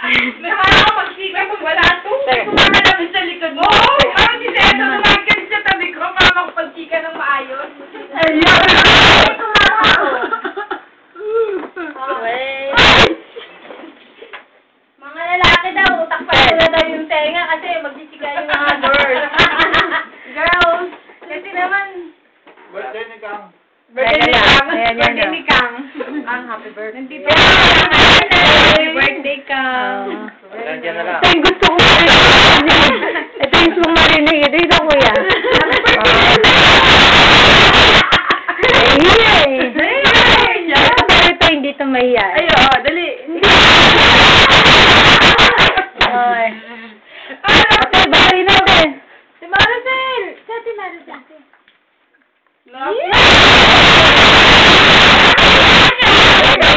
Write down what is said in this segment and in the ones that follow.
May parang ako pag-siga kung wala ito. Kumaka namin sa likod mo. Oo! Parang si Seta tumagal sa tabi ko para makapag-siga ng maayos. Mga lalaki daw, takpan na daw yung tenga kasi magsisiga yung mga girls. Girls! Kasi naman... Birthday ni Kang. Birthday ni Kang. Ang happy birthday. Nandito happy birthday, Kang. Nandiyan na lang. Ito yung gusto ko marinig. Ito yung gusto ko marinig. Ito yung kuya. Ito hindi ito mahiya. Ay, oo, dali. Ay. Ate, bari natin. Si Maricel! Si Ate Maricel.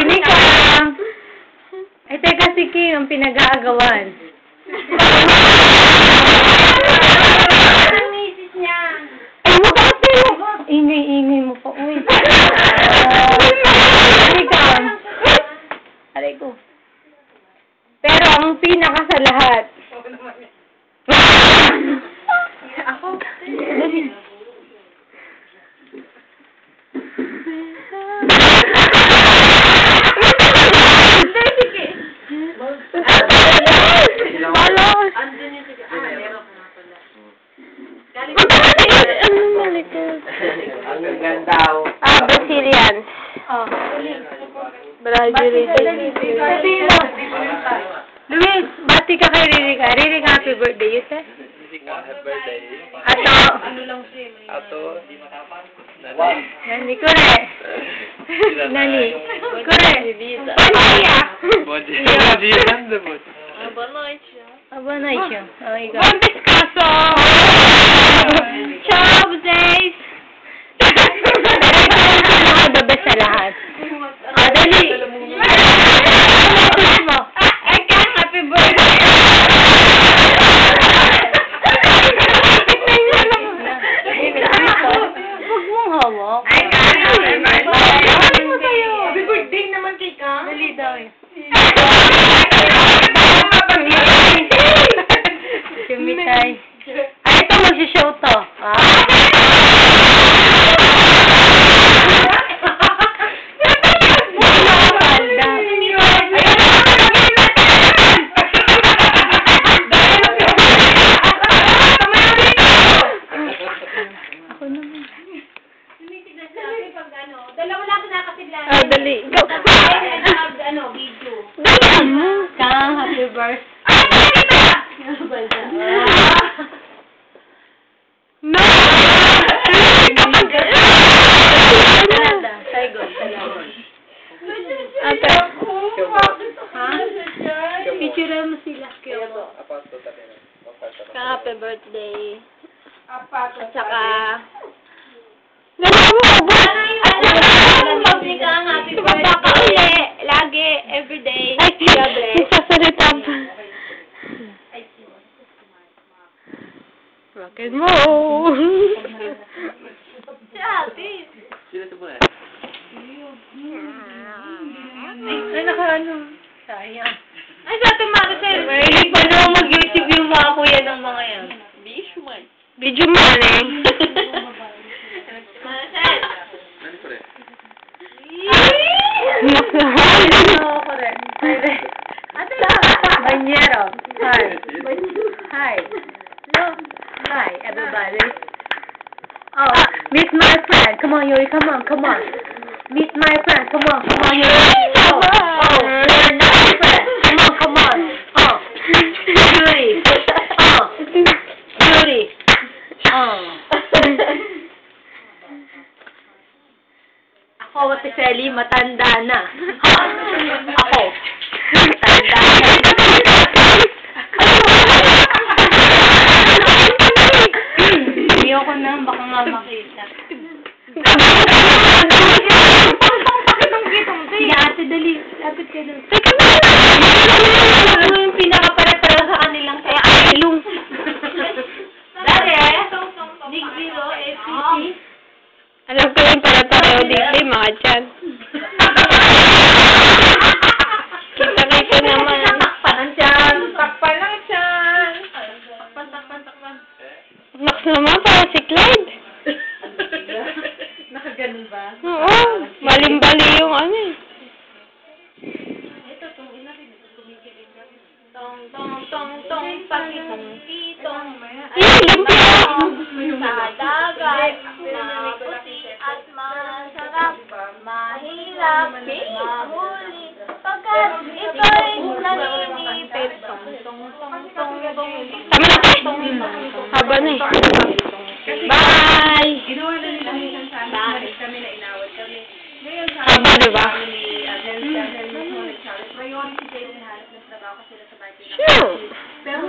Ini ka. Ay, teka si King ang pinag-aagawan. Ang misis niya. Ay, mo kasi mo. Ingay-ingay mo pa. Uy. Ay, ka. Aray ko. Pero ang pinaka sa lahat. Ako. Balos! Andun yung sige. Meron ko na pala. Ano malikot? Ang ganda oh. Brazilian. Oh. Brazilian. Sabihin mo. Luis, bati ka kay Ririk. Ririk, happy birthday, you say? Happy birthday. Ato. Ano lang siya. Ato. Nani, kore. Nani, kore. Paniya. Aba na siya. Oh, ikaw. Bambis kaso! Ciao, Buzays! The best sa lahat. Dali! Ay, Kang, happy birthday! Huwag mong hawak. Ay, Kang, happy birthday! Happy birthday naman kay Kang. Dali daw eh. Kumitay. Ay, ito mag-show to. Ako naman. Dalawa lang nakasigla. Dali. Go. Video. Dali mo. Kang, happy birthday. No! Saigon. Ate. Ha? Picture mo sila. Kang, happy birthday. At saka... Happy birthday. Lagi, everyday. God bless. Sasalita pa. Rock and roll. Sino ito muna? Ay, naka-ano. Sayang. Ay, sa ito, Maricel. Hindi pa naman mag-YouTube yung mga kuya ng mga yan. Video money. Maricel. Nani ko rin? Banyero. Hi. Hi. Hello. Hi, everybody. Oh, meet my friend. Come on, Yuri. Come on, come on. Meet my friend. Come on, come on, Yuri. Oh, you're not my friend. Come on, come on. Oh, Yuri. Oh, Yuri. Oh. Ako, Ate Sally, matanda na. Ako, matanda na. Ayoko na, baka nga makita. Sige, ate, dali. Lapit ka doon. Teka na! Ano yung pinaka-para-para sa kanilang kaya ilong? Dali, Big Zero, FCC. Alam ko yung para-pareho dito, mga chan. Kita-kita naman. Nakpanan siya. ba? Oo, balimbali yung ano eh. Ito, tong ina rin. Kumikilig na. Tong, tong, tong, tong, pakitong, kitong. Lumpia! Sa dagat, maputi at masarap, mahirap, mahuli, pagkat ito'y naninipid. Tong, tong, tong, tong, tong, Tama na tayo. Haba na eh. Bye! Ginawa na nila minsan sa amin, maris kami na inawat kami. Ngayon sa Haba, diba? priority day, hinahanap ng trabaho kasi sila sa bahay. Sure! Pero